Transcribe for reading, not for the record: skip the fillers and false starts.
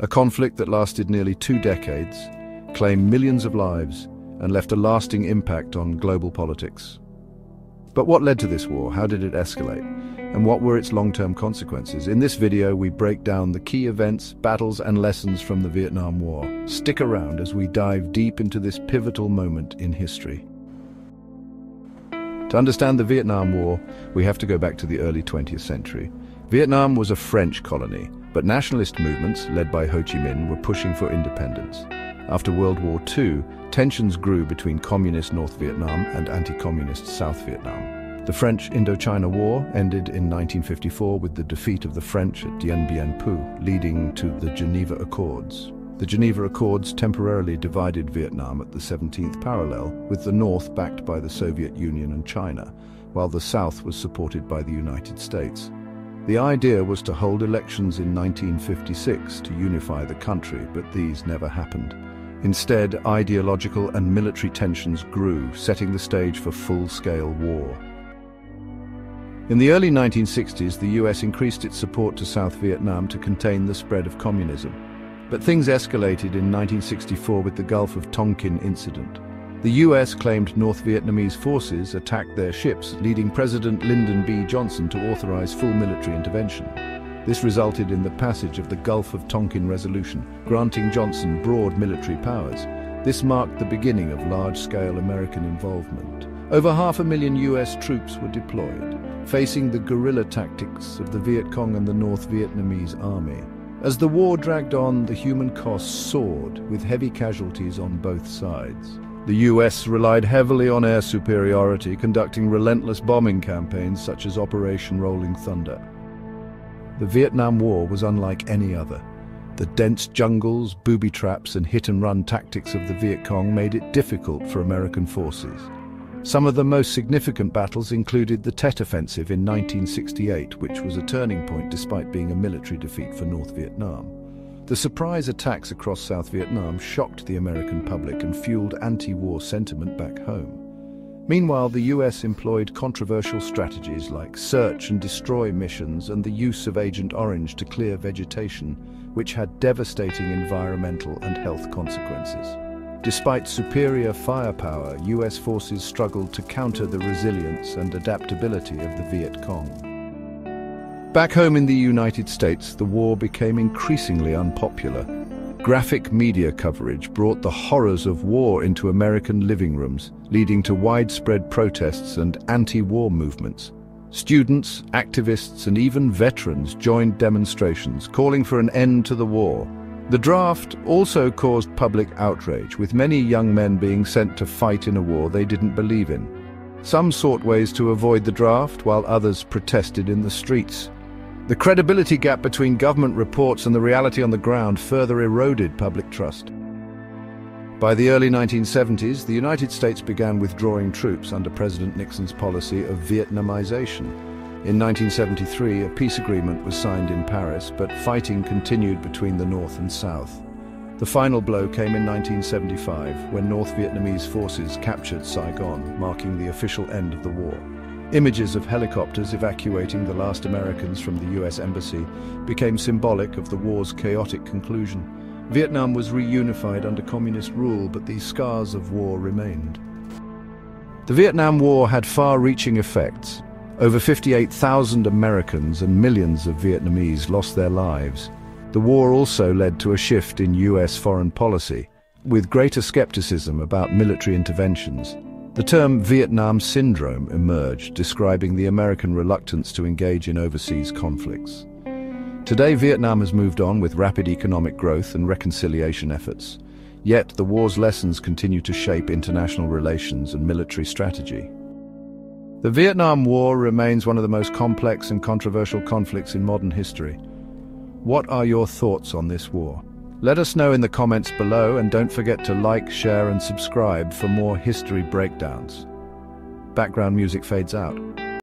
A conflict that lasted nearly 2 decades, claimed millions of lives, and left a lasting impact on global politics. But what led to this war? How did it escalate? And what were its long-term consequences? In this video, we break down the key events, battles, and lessons from the Vietnam War. Stick around as we dive deep into this pivotal moment in history. To understand the Vietnam War, we have to go back to the early 20th century. Vietnam was a French colony, but nationalist movements, led by Ho Chi Minh, were pushing for independence. After World War II, tensions grew between communist North Vietnam and anti-communist South Vietnam. The French Indochina War ended in 1954 with the defeat of the French at Dien Bien Phu, leading to the Geneva Accords. The Geneva Accords temporarily divided Vietnam at the 17th parallel, with the North backed by the Soviet Union and China, while the South was supported by the United States. The idea was to hold elections in 1956 to unify the country, but these never happened. Instead, ideological and military tensions grew, setting the stage for full-scale war. In the early 1960s, the US increased its support to South Vietnam to contain the spread of communism. But things escalated in 1964 with the Gulf of Tonkin incident. The US claimed North Vietnamese forces attacked their ships, leading President Lyndon B. Johnson to authorize full military intervention. This resulted in the passage of the Gulf of Tonkin Resolution, granting Johnson broad military powers. This marked the beginning of large-scale American involvement. Over 500,000 US troops were deployed, facing the guerrilla tactics of the Viet Cong and the North Vietnamese army. As the war dragged on, the human costs soared, with heavy casualties on both sides. The US relied heavily on air superiority, conducting relentless bombing campaigns such as Operation Rolling Thunder. The Vietnam War was unlike any other. The dense jungles, booby traps, and hit-and-run tactics of the Viet Cong made it difficult for American forces. Some of the most significant battles included the Tet Offensive in 1968, which was a turning point despite being a military defeat for North Vietnam. The surprise attacks across South Vietnam shocked the American public and fueled anti-war sentiment back home. Meanwhile, the US employed controversial strategies like search and destroy missions and the use of Agent Orange to clear vegetation, which had devastating environmental and health consequences. Despite superior firepower, US forces struggled to counter the resilience and adaptability of the Viet Cong. Back home in the United States, the war became increasingly unpopular. Graphic media coverage brought the horrors of war into American living rooms, leading to widespread protests and anti-war movements. Students, activists, and even veterans joined demonstrations, calling for an end to the war. The draft also caused public outrage, with many young men being sent to fight in a war they didn't believe in. Some sought ways to avoid the draft, while others protested in the streets. The credibility gap between government reports and the reality on the ground further eroded public trust. By the early 1970s, the United States began withdrawing troops under President Nixon's policy of Vietnamization. In 1973, a peace agreement was signed in Paris, but fighting continued between the North and South. The final blow came in 1975, when North Vietnamese forces captured Saigon, marking the official end of the war. Images of helicopters evacuating the last Americans from the US Embassy became symbolic of the war's chaotic conclusion. Vietnam was reunified under communist rule, but the scars of war remained. The Vietnam War had far-reaching effects. Over 58,000 Americans and millions of Vietnamese lost their lives. The war also led to a shift in US foreign policy, with greater skepticism about military interventions. The term Vietnam Syndrome emerged, describing the American reluctance to engage in overseas conflicts. Today, Vietnam has moved on with rapid economic growth and reconciliation efforts. Yet, the war's lessons continue to shape international relations and military strategy. The Vietnam War remains one of the most complex and controversial conflicts in modern history. What are your thoughts on this war? Let us know in the comments below, and don't forget to like, share, and subscribe for more history breakdowns. Background music fades out.